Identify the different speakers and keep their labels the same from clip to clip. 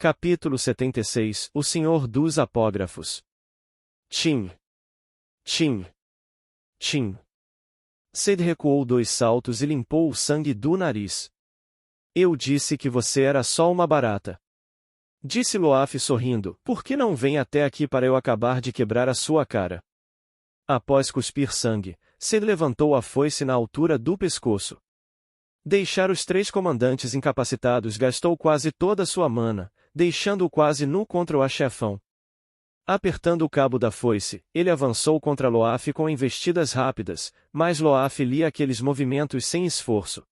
Speaker 1: Capítulo 76 O Senhor dos Apógrafos. Tchim. Tchim. Tchim. Cade recuou 2 saltos e limpou o sangue do nariz. Eu disse que você era só uma barata. Disse Loaf sorrindo, por que não vem até aqui para eu acabar de quebrar a sua cara? Após cuspir sangue, Cade levantou a foice na altura do pescoço. Deixar os 3 comandantes incapacitados gastou quase toda sua mana, deixando-o quase nu contra o chefão. Apertando o cabo da foice, ele avançou contra Loaf com investidas rápidas, mas Loaf lia aqueles movimentos sem esforço.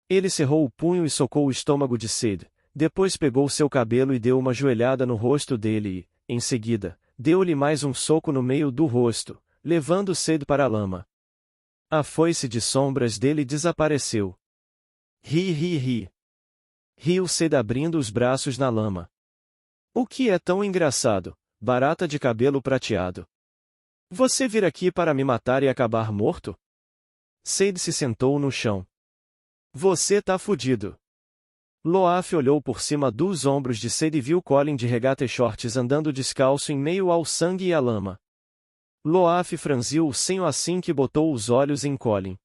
Speaker 1: Ele cerrou o punho e socou o estômago de Cade, depois pegou seu cabelo e deu uma joelhada no rosto dele e, em seguida, deu-lhe mais um soco no meio do rosto, levando Cade para a lama. A foice de sombras dele desapareceu. Ri. Riu Cade abrindo os braços na lama. O que é tão engraçado, barata de cabelo prateado? Você vir aqui para me matar e acabar morto? Cade se sentou no chão. Você tá fudido. Loaf olhou por cima dos ombros de Cade e viu Colin de regata e shorts andando descalço em meio ao sangue e à lama. Loaf franziu o senho assim que botou os olhos em Colin.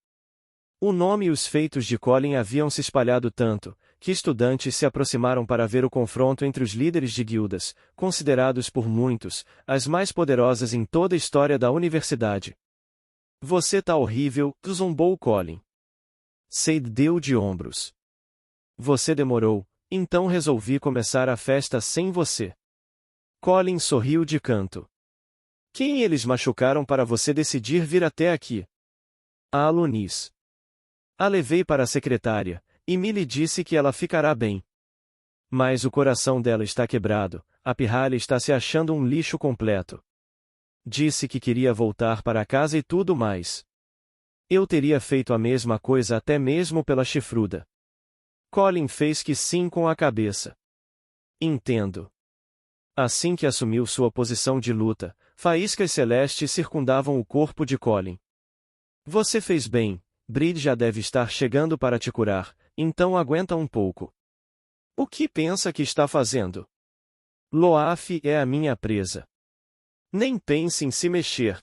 Speaker 1: O nome e os feitos de Colin haviam se espalhado tanto, que estudantes se aproximaram para ver o confronto entre os líderes de guildas, considerados por muitos, as mais poderosas em toda a história da universidade. Você tá horrível, zombou Colin. Cade deu de ombros. Você demorou, então resolvi começar a festa sem você. Colin sorriu de canto. Quem eles machucaram para você decidir vir até aqui? A Alunis. A levei para a secretária, e Millie disse que ela ficará bem. Mas o coração dela está quebrado, a pirralha está se achando um lixo completo. Disse que queria voltar para casa e tudo mais. Eu teria feito a mesma coisa até mesmo pela chifruda. Colin fez que sim com a cabeça. Entendo. Assim que assumiu sua posição de luta, faíscas celestes circundavam o corpo de Colin. Você fez bem, Bride já deve estar chegando para te curar, então aguenta um pouco. O que pensa que está fazendo? Loaf é a minha presa. Nem pense em se mexer.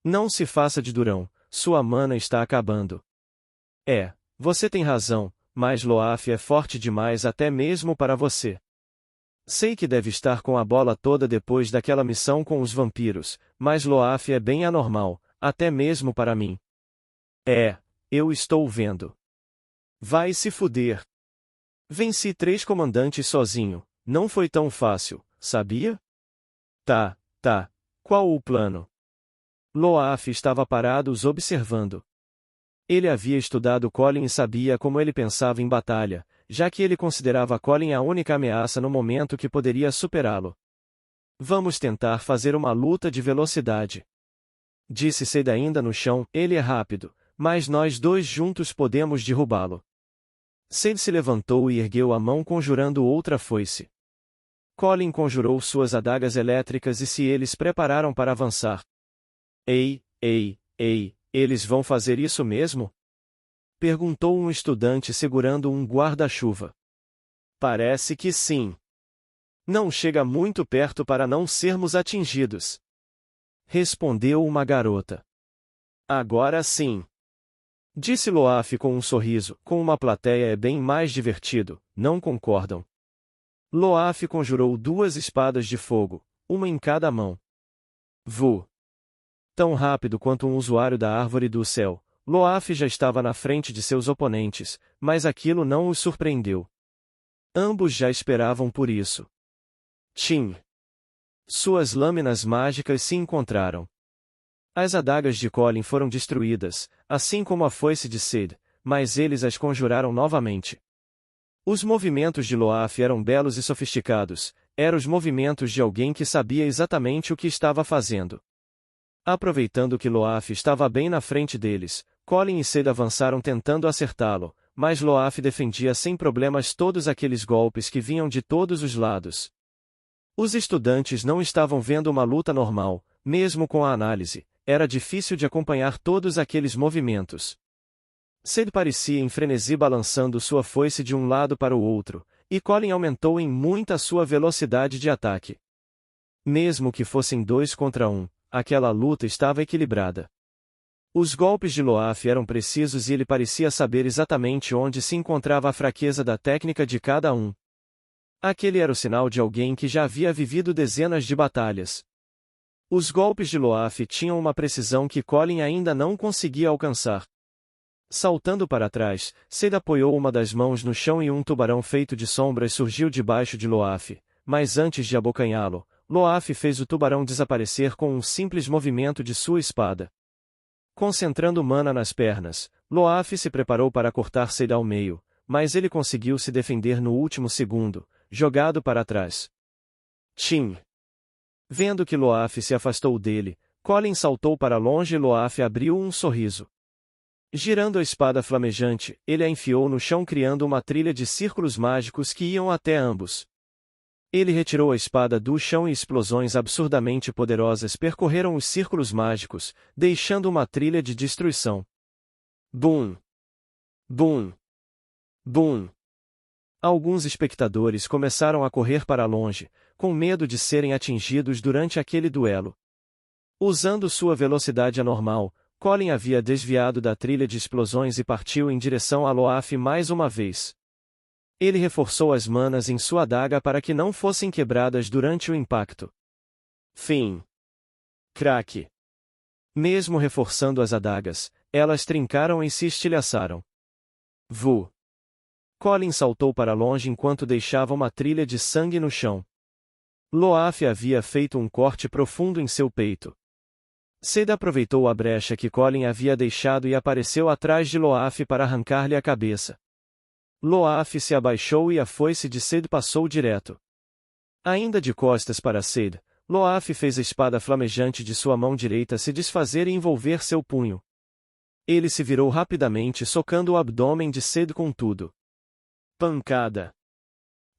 Speaker 1: Não se faça de durão, sua mana está acabando. Você tem razão, mas Loaf é forte demais até mesmo para você. Sei que deve estar com a bola toda depois daquela missão com os vampiros, mas Loaf é bem anormal, até mesmo para mim. Eu estou vendo. Vai se fuder. Venci 3 comandantes sozinho, não foi tão fácil, sabia? Tá. Qual o plano? Loaf estava parado os observando. Ele havia estudado Colin e sabia como ele pensava em batalha, já que ele considerava Colin a única ameaça no momento que poderia superá-lo. Vamos tentar fazer uma luta de velocidade. Disse Cade ainda no chão, ele é rápido, mas nós 2 juntos podemos derrubá-lo. Cade se levantou e ergueu a mão conjurando outra foice. Colin conjurou suas adagas elétricas e se eles prepararam para avançar. Ei, eles vão fazer isso mesmo? Perguntou um estudante segurando um guarda-chuva. Parece que sim. Não chega muito perto para não sermos atingidos. Respondeu uma garota. Agora sim. Disse Loaf com um sorriso, com uma plateia é bem mais divertido, não concordam? Loaf conjurou 2 espadas de fogo, uma em cada mão. Vu. Tão rápido quanto um usuário da árvore do céu, Loaf já estava na frente de seus oponentes, mas aquilo não os surpreendeu. Ambos já esperavam por isso. Tchim. Suas lâminas mágicas se encontraram. As adagas de Colin foram destruídas, assim como a foice de Cade, mas eles as conjuraram novamente. Os movimentos de Loaf eram belos e sofisticados, eram os movimentos de alguém que sabia exatamente o que estava fazendo. Aproveitando que Loaf estava bem na frente deles, Colin e Cade avançaram tentando acertá-lo, mas Loaf defendia sem problemas todos aqueles golpes que vinham de todos os lados. Os estudantes não estavam vendo uma luta normal, mesmo com a análise, era difícil de acompanhar todos aqueles movimentos. Cade parecia em frenesi balançando sua foice de um lado para o outro, e Colin aumentou em muito a sua velocidade de ataque. Mesmo que fossem 2 contra 1, aquela luta estava equilibrada. Os golpes de Loaf eram precisos e ele parecia saber exatamente onde se encontrava a fraqueza da técnica de cada um. Aquele era o sinal de alguém que já havia vivido dezenas de batalhas. Os golpes de Loaf tinham uma precisão que Colin ainda não conseguia alcançar. Saltando para trás, Cade apoiou uma das mãos no chão e um tubarão feito de sombras surgiu debaixo de Loaf, mas antes de abocanhá-lo, Loaf fez o tubarão desaparecer com um simples movimento de sua espada. Concentrando mana nas pernas, Loaf se preparou para cortar Cade ao meio, mas ele conseguiu se defender no último segundo, jogado para trás. Tchim! Vendo que Loaf se afastou dele, Colin saltou para longe e Loaf abriu um sorriso. Girando a espada flamejante, ele a enfiou no chão criando uma trilha de círculos mágicos que iam até ambos. Ele retirou a espada do chão e explosões absurdamente poderosas percorreram os círculos mágicos, deixando uma trilha de destruição. Bum! Bum! Bum! Alguns espectadores começaram a correr para longe, com medo de serem atingidos durante aquele duelo. Usando sua velocidade anormal, Colin havia desviado da trilha de explosões e partiu em direção a Loaf mais uma vez. Ele reforçou as manas em sua adaga para que não fossem quebradas durante o impacto. Fim. Craque. Mesmo reforçando as adagas, elas trincaram e se estilhaçaram. Vu. Colin saltou para longe enquanto deixava uma trilha de sangue no chão. Loaf havia feito um corte profundo em seu peito. Cade aproveitou a brecha que Colin havia deixado e apareceu atrás de Loaf para arrancar-lhe a cabeça. Loaf se abaixou e a foice de Cade passou direto. Ainda de costas para Cade, Loaf fez a espada flamejante de sua mão direita se desfazer e envolver seu punho. Ele se virou rapidamente socando o abdômen de Cade com tudo. Pancada!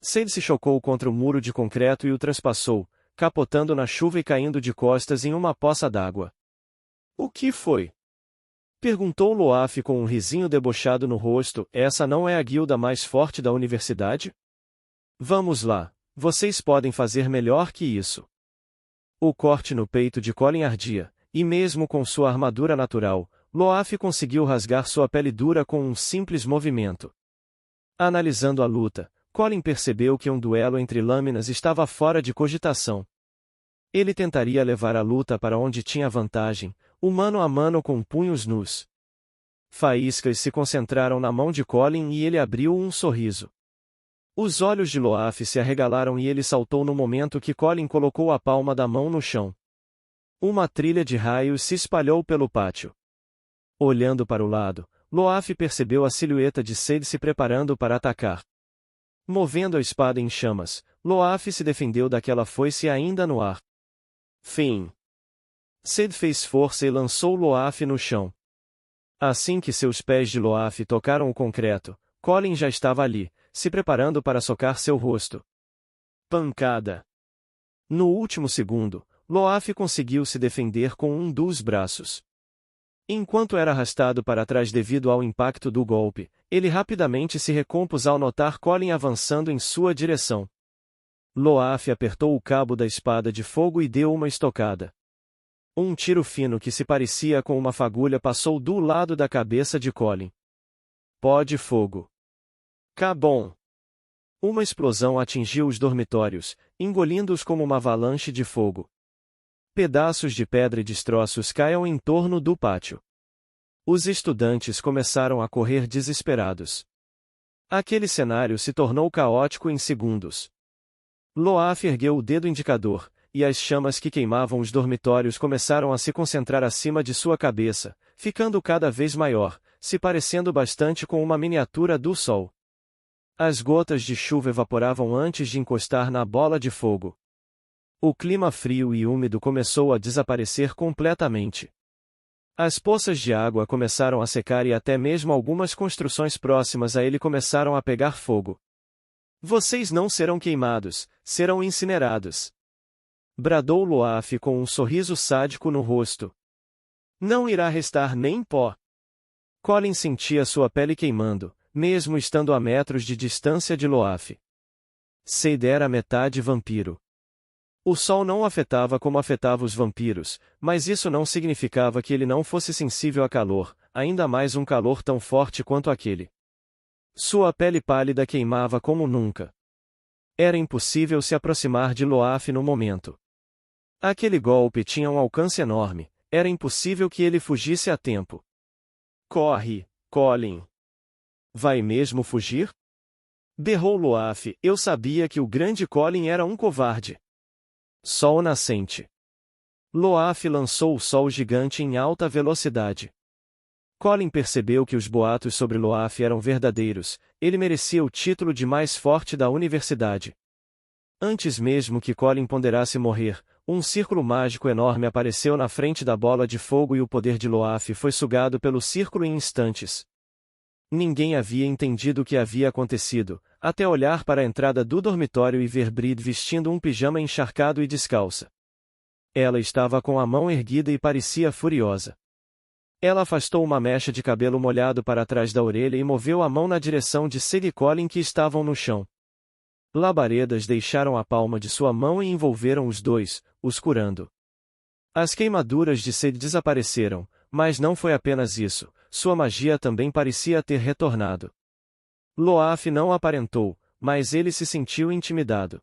Speaker 1: Cade se chocou contra o muro de concreto e o transpassou, capotando na chuva e caindo de costas em uma poça d'água. O que foi? Perguntou Loaf com um risinho debochado no rosto. Essa não é a guilda mais forte da universidade? Vamos lá, vocês podem fazer melhor que isso. O corte no peito de Colin ardia, e mesmo com sua armadura natural, Loaf conseguiu rasgar sua pele dura com um simples movimento. Analisando a luta, Colin percebeu que um duelo entre lâminas estava fora de cogitação. Ele tentaria levar a luta para onde tinha vantagem, o mano a mano com punhos nus. Faíscas se concentraram na mão de Colin e ele abriu um sorriso. Os olhos de Loaf se arregalaram e ele saltou no momento que Colin colocou a palma da mão no chão. Uma trilha de raios se espalhou pelo pátio. Olhando para o lado, Loaf percebeu a silhueta de Cade se preparando para atacar. Movendo a espada em chamas, Loaf se defendeu daquela foice ainda no ar. Fim. Cade fez força e lançou Loaf no chão. Assim que seus pés de Loaf tocaram o concreto, Colin já estava ali, se preparando para socar seu rosto. Pancada! No último segundo, Loaf conseguiu se defender com um dos braços. Enquanto era arrastado para trás devido ao impacto do golpe, ele rapidamente se recompôs ao notar Colin avançando em sua direção. Loaf apertou o cabo da espada de fogo e deu uma estocada. Um tiro fino que se parecia com uma fagulha passou do lado da cabeça de Colin. Pó de fogo. Cabum! Uma explosão atingiu os dormitórios, engolindo-os como uma avalanche de fogo. Pedaços de pedra e destroços caíam em torno do pátio. Os estudantes começaram a correr desesperados. Aquele cenário se tornou caótico em segundos. Loaf ergueu o dedo indicador, e as chamas que queimavam os dormitórios começaram a se concentrar acima de sua cabeça, ficando cada vez maior, se parecendo bastante com uma miniatura do sol. As gotas de chuva evaporavam antes de encostar na bola de fogo. O clima frio e úmido começou a desaparecer completamente. As poças de água começaram a secar e até mesmo algumas construções próximas a ele começaram a pegar fogo. Vocês não serão queimados, serão incinerados. Bradou Loaf com um sorriso sádico no rosto. Não irá restar nem pó. Colin sentia sua pele queimando, mesmo estando a metros de distância de Loaf. Cid era metade vampiro. O sol não o afetava como afetava os vampiros, mas isso não significava que ele não fosse sensível a calor, ainda mais um calor tão forte quanto aquele. Sua pele pálida queimava como nunca. Era impossível se aproximar de Loaf no momento. Aquele golpe tinha um alcance enorme, era impossível que ele fugisse a tempo. Corre, Colin! Vai mesmo fugir? Berrou Loaf, eu sabia que o grande Colin era um covarde. Sol nascente. Loaf lançou o sol gigante em alta velocidade. Colin percebeu que os boatos sobre Loaf eram verdadeiros, ele merecia o título de mais forte da universidade. Antes mesmo que Colin ponderasse morrer, um círculo mágico enorme apareceu na frente da bola de fogo e o poder de Loaf foi sugado pelo círculo em instantes. Ninguém havia entendido o que havia acontecido, até olhar para a entrada do dormitório e ver Bride vestindo um pijama encharcado e descalça. Ela estava com a mão erguida e parecia furiosa. Ela afastou uma mecha de cabelo molhado para trás da orelha e moveu a mão na direção de Cid e Colin que estavam no chão. Labaredas deixaram a palma de sua mão e envolveram os dois, os curando. As queimaduras de Cid desapareceram, mas não foi apenas isso, sua magia também parecia ter retornado. Loaf não aparentou, mas ele se sentiu intimidado.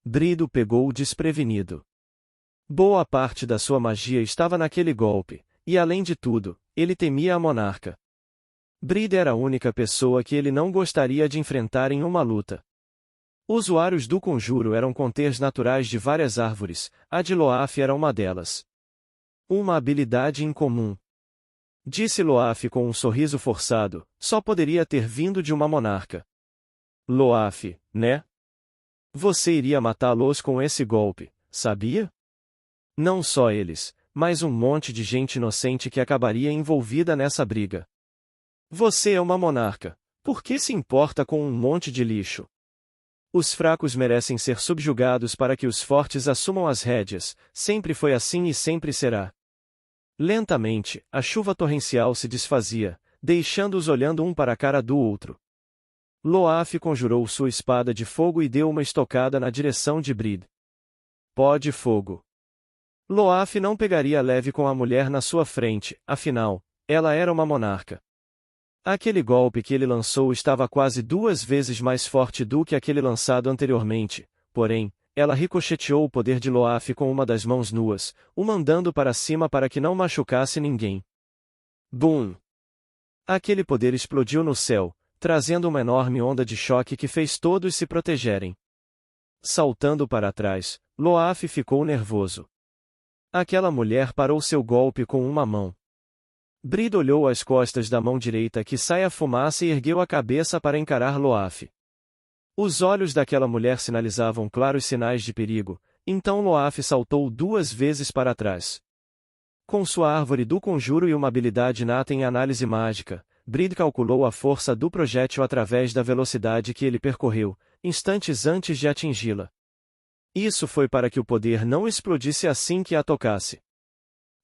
Speaker 1: Bride o pegou desprevenido. Boa parte da sua magia estava naquele golpe, e além de tudo, ele temia a monarca. Bride era a única pessoa que ele não gostaria de enfrentar em uma luta. Usuários do conjuro eram conteiros naturais de várias árvores, a de Loaf era uma delas. Uma habilidade incomum. Disse Loaf com um sorriso forçado, só poderia ter vindo de uma monarca. Loaf, né? Você iria matá-los com esse golpe, sabia? Não só eles, mas um monte de gente inocente que acabaria envolvida nessa briga. Você é uma monarca, por que se importa com um monte de lixo? Os fracos merecem ser subjugados para que os fortes assumam as rédeas, sempre foi assim e sempre será. Lentamente, a chuva torrencial se desfazia, deixando-os olhando um para a cara do outro. Loaf conjurou sua espada de fogo e deu uma estocada na direção de Bride. Pó de fogo. Loaf não pegaria leve com a mulher na sua frente, afinal, ela era uma monarca. Aquele golpe que ele lançou estava quase 2 vezes mais forte do que aquele lançado anteriormente, porém, ela ricocheteou o poder de Loaf com uma das mãos nuas, o mandando para cima para que não machucasse ninguém. Bum! Aquele poder explodiu no céu, trazendo uma enorme onda de choque que fez todos se protegerem. Saltando para trás, Loaf ficou nervoso. Aquela mulher parou seu golpe com uma mão. Bride olhou as costas da mão direita que saia fumaça e ergueu a cabeça para encarar Loaf. Os olhos daquela mulher sinalizavam claros sinais de perigo, então Loaf saltou 2 vezes para trás. Com sua árvore do conjuro e uma habilidade inata em análise mágica, Bride calculou a força do projétil através da velocidade que ele percorreu, instantes antes de atingi-la. Isso foi para que o poder não explodisse assim que a tocasse.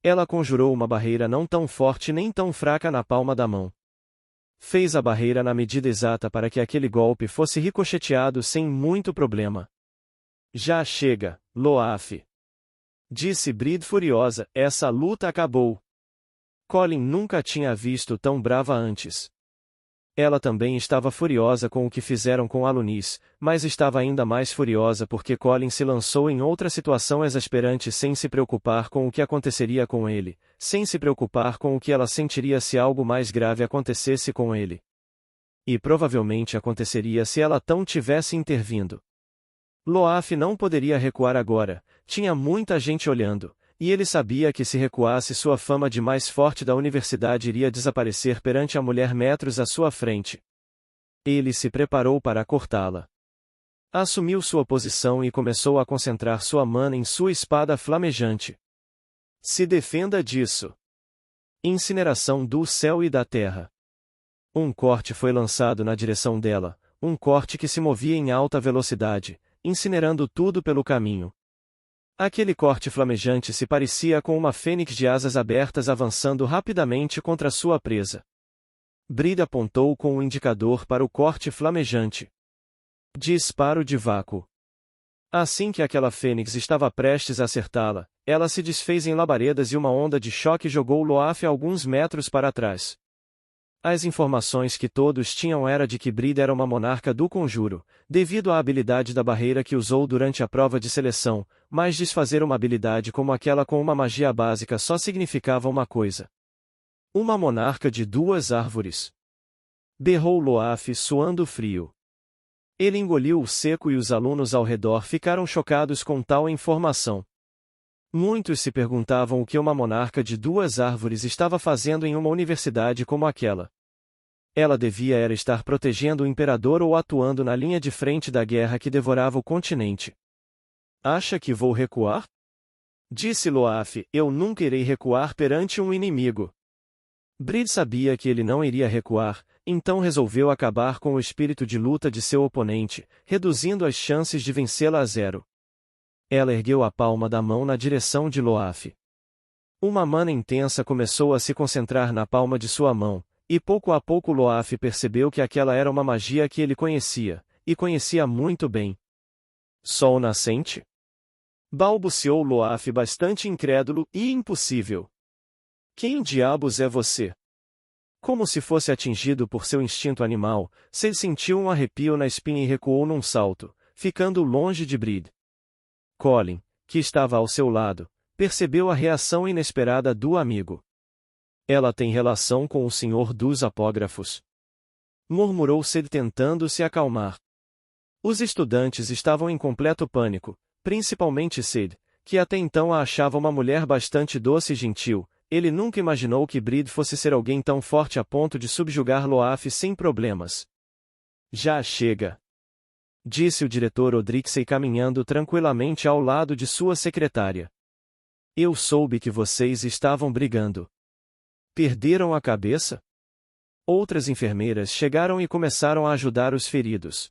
Speaker 1: Ela conjurou uma barreira não tão forte nem tão fraca na palma da mão. Fez a barreira na medida exata para que aquele golpe fosse ricocheteado sem muito problema. Já chega, Loaf. Disse Bride furiosa, essa luta acabou. Colin nunca tinha visto tão brava antes. Ela também estava furiosa com o que fizeram com Alunis, mas estava ainda mais furiosa porque Colin se lançou em outra situação exasperante sem se preocupar com o que aconteceria com ele, sem se preocupar com o que ela sentiria se algo mais grave acontecesse com ele. E provavelmente aconteceria se ela tão tivesse intervindo. Loaf não poderia recuar agora, tinha muita gente olhando, e ele sabia que se recuasse sua fama de mais forte da universidade iria desaparecer perante a mulher metros à sua frente. Ele se preparou para cortá-la. Assumiu sua posição e começou a concentrar sua mana em sua espada flamejante. Se defenda disso. Incineração do céu e da terra. Um corte foi lançado na direção dela, um corte que se movia em alta velocidade, incinerando tudo pelo caminho. Aquele corte flamejante se parecia com uma fênix de asas abertas avançando rapidamente contra sua presa. Bride apontou com o indicador para o corte flamejante. Disparo de vácuo. Assim que aquela fênix estava prestes a acertá-la, ela se desfez em labaredas e uma onda de choque jogou Loaf alguns metros para trás. As informações que todos tinham era de que Bride era uma monarca do conjuro, devido à habilidade da barreira que usou durante a prova de seleção, mas desfazer uma habilidade como aquela com uma magia básica só significava uma coisa. Uma monarca de duas árvores. Berrou Loaf suando frio. Ele engoliu o seco e os alunos ao redor ficaram chocados com tal informação. Muitos se perguntavam o que uma monarca de duas árvores estava fazendo em uma universidade como aquela. Ela devia era estar protegendo o imperador ou atuando na linha de frente da guerra que devorava o continente. Acha que vou recuar? Disse Loaf, eu nunca irei recuar perante um inimigo. Bride sabia que ele não iria recuar, então resolveu acabar com o espírito de luta de seu oponente, reduzindo as chances de vencê-la a zero. Ela ergueu a palma da mão na direção de Loaf. Uma mana intensa começou a se concentrar na palma de sua mão, e pouco a pouco Loaf percebeu que aquela era uma magia que ele conhecia, e conhecia muito bem. Sol nascente? Balbuciou Loaf bastante incrédulo e impossível. Quem diabos é você? Como se fosse atingido por seu instinto animal, Ced sentiu um arrepio na espinha e recuou num salto, ficando longe de Bride. Colin, que estava ao seu lado, percebeu a reação inesperada do amigo. Ela tem relação com o Senhor dos Apógrafos. Murmurou Ced tentando se acalmar. Os estudantes estavam em completo pânico, principalmente Ced, que até então a achava uma mulher bastante doce e gentil. Ele nunca imaginou que Bride fosse ser alguém tão forte a ponto de subjugar Loaf sem problemas. Já chega. Disse o diretor Odrixey caminhando tranquilamente ao lado de sua secretária. Eu soube que vocês estavam brigando. Perderam a cabeça? Outras enfermeiras chegaram e começaram a ajudar os feridos.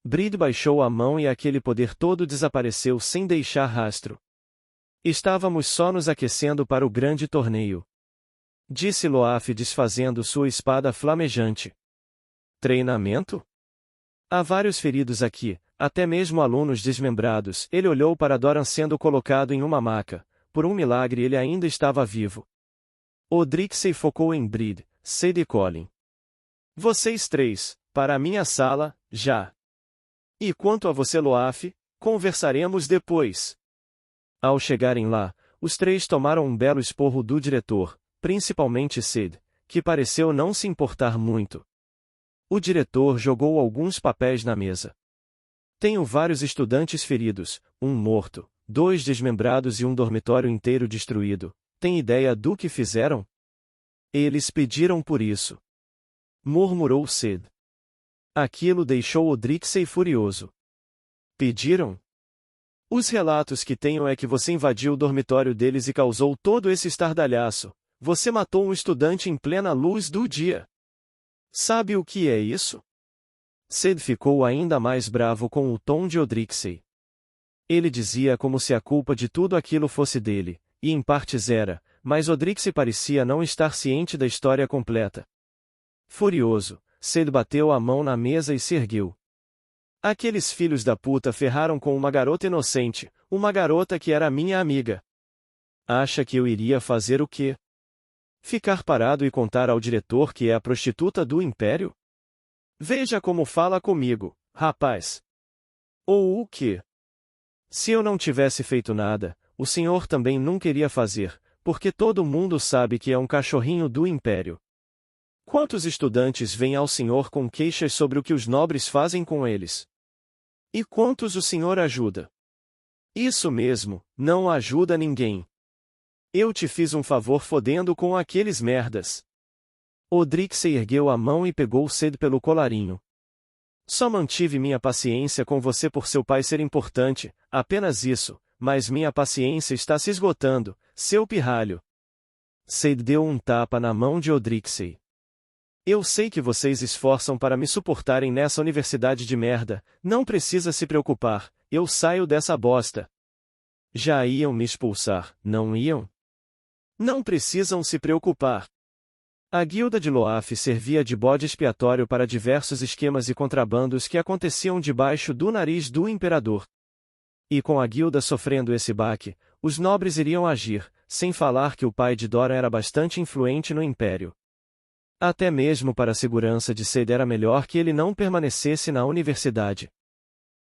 Speaker 1: Bride baixou a mão e aquele poder todo desapareceu sem deixar rastro. Estávamos só nos aquecendo para o grande torneio. Disse Loaf desfazendo sua espada flamejante. Treinamento? Há vários feridos aqui, até mesmo alunos desmembrados. Ele olhou para Doran sendo colocado em uma maca. Por um milagre ele ainda estava vivo. Odrixey focou em Bride, Ced e Colin. Vocês três, para a minha sala, já. E quanto a você Loaf, conversaremos depois. Ao chegarem lá, os três tomaram um belo esporro do diretor, principalmente Ced, que pareceu não se importar muito. O diretor jogou alguns papéis na mesa. Tenho vários estudantes feridos, um morto, 2 desmembrados e um dormitório inteiro destruído. Tem ideia do que fizeram? Eles pediram por isso. Murmurou Ced. Aquilo deixou Odrixey furioso. Pediram? Os relatos que tenho é que você invadiu o dormitório deles e causou todo esse estardalhaço. Você matou um estudante em plena luz do dia. Sabe o que é isso? Ced ficou ainda mais bravo com o tom de Odrixey. Ele dizia como se a culpa de tudo aquilo fosse dele, e em partes era, mas Odrixey parecia não estar ciente da história completa. Furioso, Ced bateu a mão na mesa e se ergueu. Aqueles filhos da puta ferraram com uma garota inocente, uma garota que era minha amiga. Acha que eu iria fazer o quê? Ficar parado e contar ao diretor que é a prostituta do império? Veja como fala comigo, rapaz. Ou o quê? Se eu não tivesse feito nada, o senhor também nunca iria fazer, porque todo mundo sabe que é um cachorrinho do império. Quantos estudantes vêm ao senhor com queixas sobre o que os nobres fazem com eles? E quantos o senhor ajuda? Isso mesmo, não ajuda ninguém. Eu te fiz um favor fodendo com aqueles merdas. Odrixey ergueu a mão e pegou Ced pelo colarinho. Só mantive minha paciência com você por seu pai ser importante, apenas isso, mas minha paciência está se esgotando, seu pirralho. Ced deu um tapa na mão de Odrixey. Eu sei que vocês esforçam para me suportarem nessa universidade de merda, não precisa se preocupar, eu saio dessa bosta. Já iam me expulsar, não iam? Não precisam se preocupar. A guilda de Loaf servia de bode expiatório para diversos esquemas e contrabandos que aconteciam debaixo do nariz do imperador. E com a guilda sofrendo esse baque, os nobres iriam agir, sem falar que o pai de Dora era bastante influente no império. Até mesmo para a segurança de Cade era melhor que ele não permanecesse na universidade.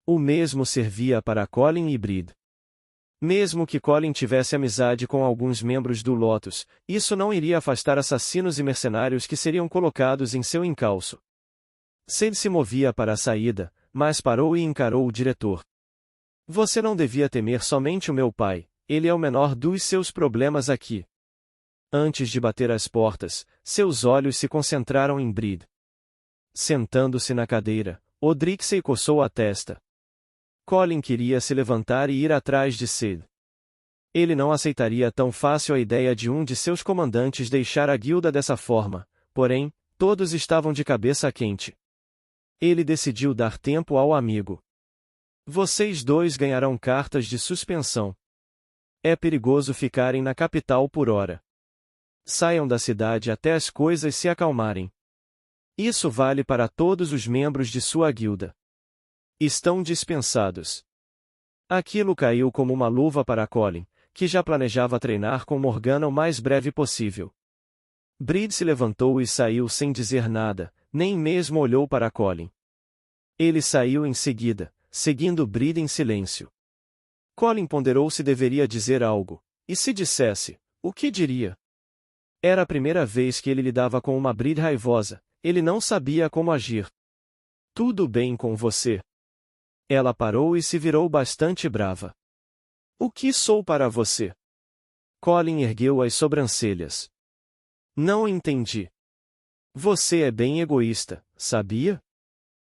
Speaker 1: O mesmo servia para Colin e Bride. Mesmo que Colin tivesse amizade com alguns membros do Lotus, isso não iria afastar assassinos e mercenários que seriam colocados em seu encalço. Cade se movia para a saída, mas parou e encarou o diretor. Você não devia temer somente o meu pai, ele é o menor dos seus problemas aqui. Antes de bater às portas, seus olhos se concentraram em Bride. Sentando-se na cadeira, Odrixey coçou a testa. Colin queria se levantar e ir atrás de Cade. Ele não aceitaria tão fácil a ideia de um de seus comandantes deixar a guilda dessa forma, porém, todos estavam de cabeça quente. Ele decidiu dar tempo ao amigo. Vocês dois ganharão cartas de suspensão. É perigoso ficarem na capital por hora. Saiam da cidade até as coisas se acalmarem. Isso vale para todos os membros de sua guilda. Estão dispensados. Aquilo caiu como uma luva para Colin, que já planejava treinar com Morgana o mais breve possível. Bride se levantou e saiu sem dizer nada, nem mesmo olhou para Colin. Ele saiu em seguida, seguindo Bride em silêncio. Colin ponderou se deveria dizer algo, e se dissesse, o que diria? Era a primeira vez que ele lidava com uma Bride raivosa, ele não sabia como agir. Tudo bem com você? Ela parou e se virou bastante brava. O que sou para você? Colin ergueu as sobrancelhas. Não entendi. Você é bem egoísta, sabia?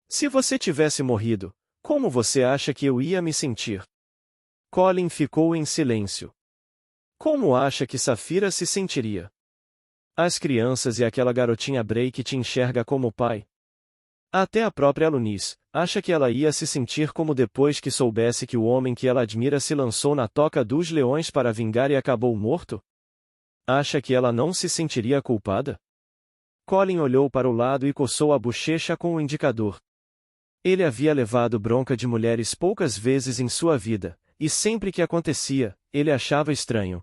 Speaker 1: Se você tivesse morrido, como você acha que eu ia me sentir? Colin ficou em silêncio. Como acha que Saphira se sentiria? As crianças e aquela garotinha Break te enxerga como pai. Até a própria Lunis, acha que ela ia se sentir como depois que soubesse que o homem que ela admira se lançou na toca dos leões para vingar e acabou morto? Acha que ela não se sentiria culpada? Colin olhou para o lado e coçou a bochecha com o indicador. Ele havia levado bronca de mulheres poucas vezes em sua vida, e sempre que acontecia, ele achava estranho.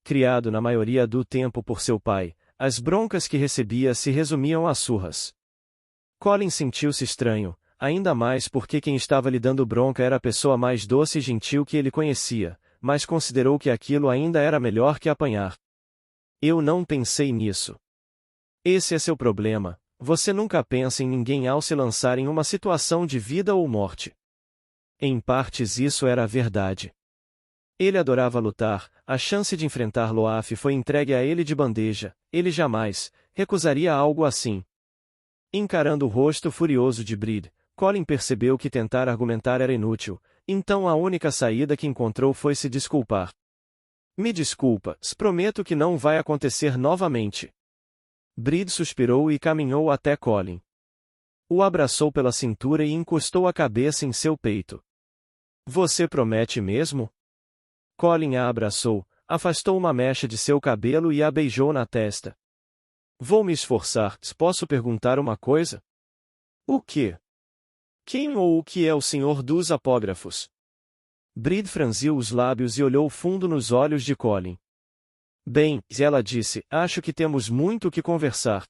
Speaker 1: Criado na maioria do tempo por seu pai, as broncas que recebia se resumiam a surras. Colin sentiu-se estranho, ainda mais porque quem estava lhe dando bronca era a pessoa mais doce e gentil que ele conhecia, mas considerou que aquilo ainda era melhor que apanhar. Eu não pensei nisso. Esse é seu problema, você nunca pensa em ninguém ao se lançar em uma situação de vida ou morte. Em partes isso era a verdade. Ele adorava lutar, a chance de enfrentar Loaf foi entregue a ele de bandeja, ele jamais recusaria algo assim. Encarando o rosto furioso de Bride, Colin percebeu que tentar argumentar era inútil, então a única saída que encontrou foi se desculpar. Me desculpa, prometo que não vai acontecer novamente. Bride suspirou e caminhou até Colin. O abraçou pela cintura e encostou a cabeça em seu peito. Você promete mesmo? Colin a abraçou, afastou uma mecha de seu cabelo e a beijou na testa. Vou me esforçar, posso perguntar uma coisa? O quê? Quem ou o que é o senhor dos apógrafos? Bride franziu os lábios e olhou fundo nos olhos de Colin. Bem, ela disse, acho que temos muito o que conversar.